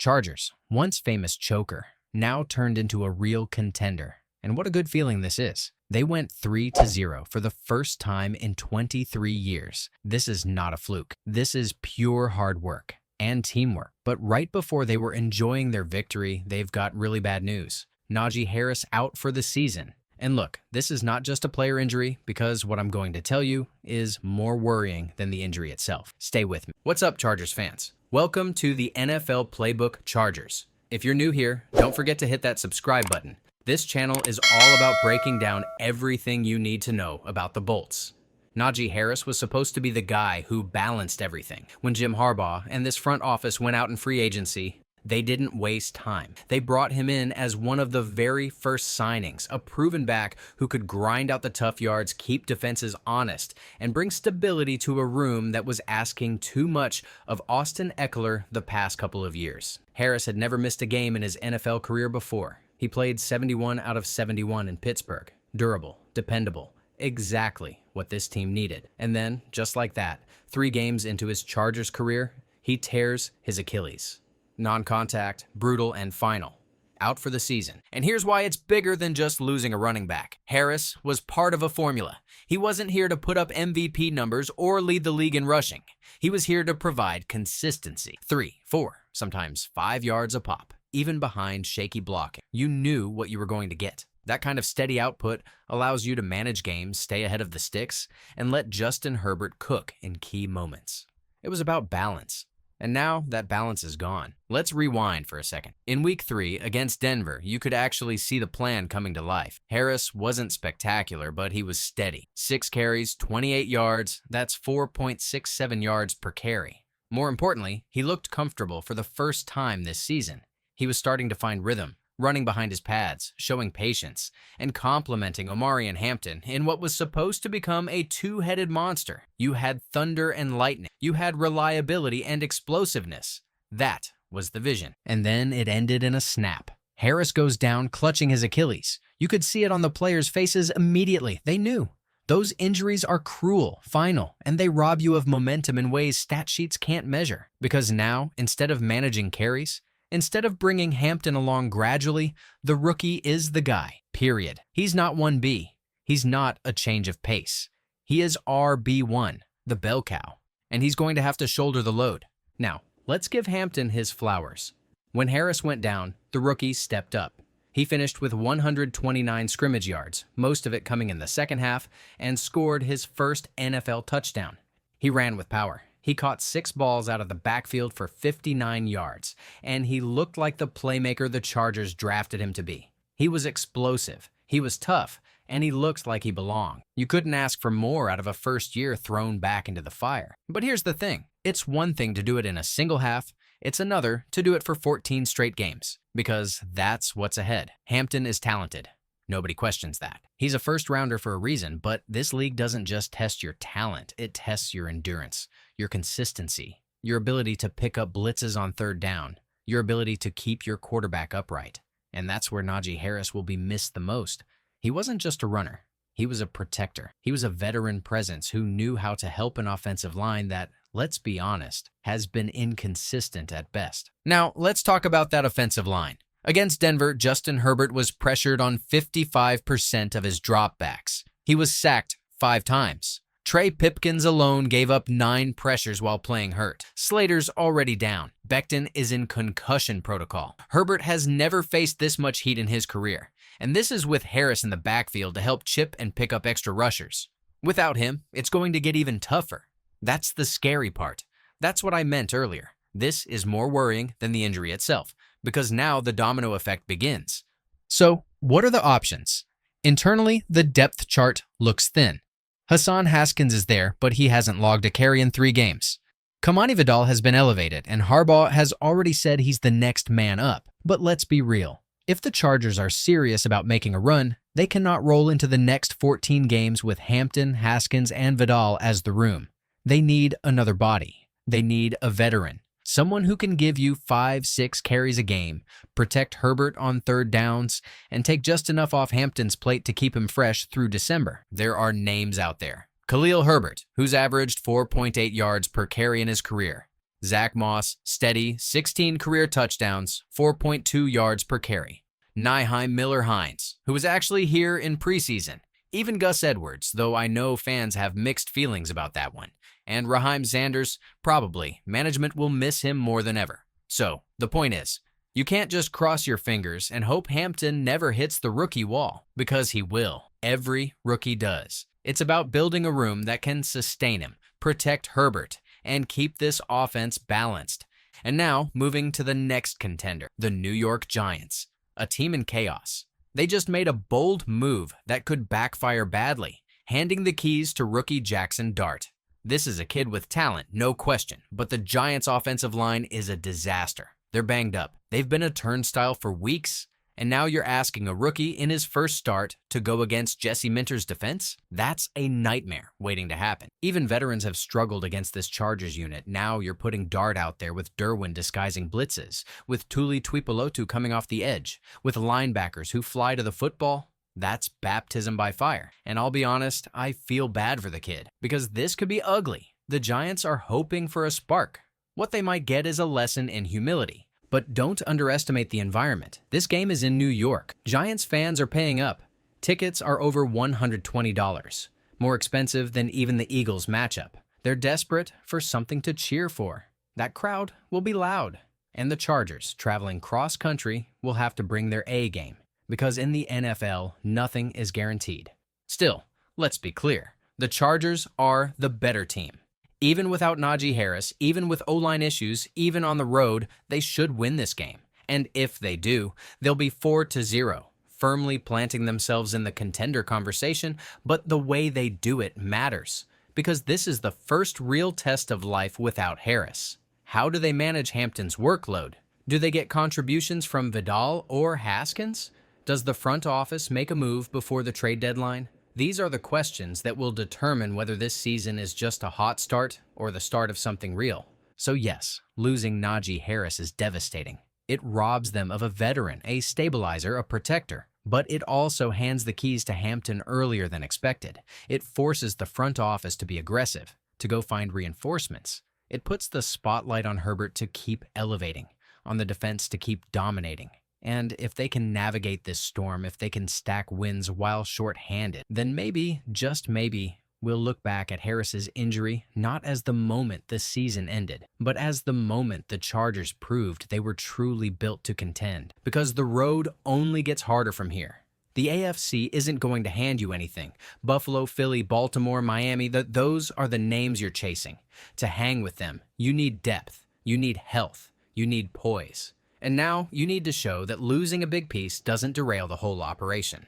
Chargers, once famous choker, now turned into a real contender. And what a good feeling this is. They went 3-0 for the first time in 23 years. This is not a fluke. This is pure hard work and teamwork. But right before they were enjoying their victory, they've got really bad news. Najee Harris out for the season. And look, this is not just a player injury, because what I'm going to tell you is more worrying than the injury itself. Stay with me. What's up, Chargers fans? Welcome to the NFL Playbook Chargers. If you're new here, don't forget to hit that subscribe button. This channel is all about breaking down everything you need to know about the Bolts. Najee Harris was supposed to be the guy who balanced everything. When Jim Harbaugh and this front office went out in free agency, they didn't waste time. They brought him in as one of the very first signings, a proven back who could grind out the tough yards, keep defenses honest, and bring stability to a room that was asking too much of Austin Ekeler the past couple of years. Harris had never missed a game in his NFL career before. He played 71 out of 71 in Pittsburgh. Durable, dependable, exactly what this team needed. And then, just like that, 3 games into his Chargers career, he tears his Achilles. Non-contact, brutal, and final. Out for the season. And here's why it's bigger than just losing a running back. Harris was part of a formula. He wasn't here to put up MVP numbers or lead the league in rushing. He was here to provide consistency. 3, 4, sometimes 5 yards a pop, even behind shaky blocking. You knew what you were going to get. That kind of steady output allows you to manage games, stay ahead of the sticks, and let Justin Herbert cook in key moments. It was about balance. And now that balance is gone. Let's rewind for a second. In week 3 against Denver, you could actually see the plan coming to life. Harris wasn't spectacular, but he was steady. 6 carries, 28 yards, that's 4.67 yards per carry. More importantly, he looked comfortable for the first time this season. He was starting to find rhythm, running behind his pads, showing patience, and complimenting Omarion Hampton in what was supposed to become a two-headed monster. You had thunder and lightning. You had reliability and explosiveness. That was the vision. And then it ended in a snap. Harris goes down, clutching his Achilles. You could see it on the players' faces immediately. They knew. Those injuries are cruel, final, and they rob you of momentum in ways stat sheets can't measure. Because now, instead of managing carries, instead of bringing Hampton along gradually, the rookie is the guy, period. He's not 1B. He's not a change of pace. He is RB1, the bell cow, and he's going to have to shoulder the load. Now, let's give Hampton his flowers. When Harris went down, the rookie stepped up. He finished with 129 scrimmage yards, most of it coming in the second half, and scored his first NFL touchdown. He ran with power. He caught 6 balls out of the backfield for 59 yards, and he looked like the playmaker the Chargers drafted him to be. He was explosive, he was tough, and he looked like he belonged. You couldn't ask for more out of a first year thrown back into the fire. But here's the thing. It's one thing to do it in a single half. It's another to do it for 14 straight games, because that's what's ahead. Hampton is talented. Nobody questions that. He's a first-rounder for a reason, but this league doesn't just test your talent, it tests your endurance, your consistency, your ability to pick up blitzes on third down, your ability to keep your quarterback upright. And that's where Najee Harris will be missed the most. He wasn't just a runner. He was a protector. He was a veteran presence who knew how to help an offensive line that, let's be honest, has been inconsistent at best. Now, let's talk about that offensive line. Against Denver, Justin Herbert was pressured on 55% of his dropbacks. He was sacked 5 times. Trey Pipkins alone gave up 9 pressures while playing hurt. Slater's already down. Becton is in concussion protocol. Herbert has never faced this much heat in his career. And this is with Harris in the backfield to help chip and pick up extra rushers. Without him, it's going to get even tougher. That's the scary part. That's what I meant earlier. This is more worrying than the injury itself, because now the domino effect begins. So, what are the options? Internally, the depth chart looks thin. Hassan Haskins is there, but he hasn't logged a carry in 3 games. Kamani Vidal has been elevated, and Harbaugh has already said he's the next man up. But let's be real. If the Chargers are serious about making a run, they cannot roll into the next 14 games with Hampton, Haskins, and Vidal as the room. They need another body. They need a veteran. Someone who can give you 5-6 carries a game, protect Herbert on third downs, and take just enough off Hampton's plate to keep him fresh through December. There are names out there. Khalil Herbert, who's averaged 4.8 yards per carry in his career. Zach Moss, steady, 16 career touchdowns, 4.2 yards per carry. Nyheim Miller-Hines, who was actually here in preseason. Even Gus Edwards, though I know fans have mixed feelings about that one. And Raheem Sanders, probably. Management will miss him more than ever. So, the point is, you can't just cross your fingers and hope Hampton never hits the rookie wall, because he will. Every rookie does. It's about building a room that can sustain him, protect Herbert, and keep this offense balanced. And now, moving to the next contender, the New York Giants, a team in chaos. They just made a bold move that could backfire badly, handing the keys to rookie Jaxson Dart. This is a kid with talent, no question, but the Giants' offensive line is a disaster. They're banged up. They've been a turnstile for weeks, and now you're asking a rookie in his first start to go against Jesse Minter's defense? That's a nightmare waiting to happen. Even veterans have struggled against this Chargers unit. Now you're putting Dart out there with Derwin disguising blitzes, with Tuli Tuipulotu coming off the edge, with linebackers who fly to the football. That's baptism by fire. And I'll be honest, I feel bad for the kid, because this could be ugly. The Giants are hoping for a spark. What they might get is a lesson in humility. But don't underestimate the environment. This game is in New York. Giants fans are paying up. Tickets are over $120, more expensive than even the Eagles matchup. They're desperate for something to cheer for. That crowd will be loud. And the Chargers, traveling cross-country, will have to bring their A game, because in the NFL, nothing is guaranteed. Still, let's be clear. The Chargers are the better team. Even without Najee Harris, even with O-line issues, even on the road, they should win this game. And if they do, they'll be 4-0, firmly planting themselves in the contender conversation, but the way they do it matters, because this is the first real test of life without Harris. How do they manage Hampton's workload? Do they get contributions from Vidal or Haskins? Does the front office make a move before the trade deadline? These are the questions that will determine whether this season is just a hot start or the start of something real. So yes, losing Najee Harris is devastating. It robs them of a veteran, a stabilizer, a protector. But it also hands the keys to Hampton earlier than expected. It forces the front office to be aggressive, to go find reinforcements. It puts the spotlight on Herbert to keep elevating, on the defense to keep dominating. And if they can navigate this storm, if they can stack wins while short-handed, then maybe, just maybe, we'll look back at Harris's injury not as the moment the season ended, but as the moment the Chargers proved they were truly built to contend. Because the road only gets harder from here. The AFC isn't going to hand you anything. Buffalo, Philly, Baltimore, Miami, those are the names you're chasing. To hang with them, you need depth, you need health, you need poise. And now you need to show that losing a big piece doesn't derail the whole operation.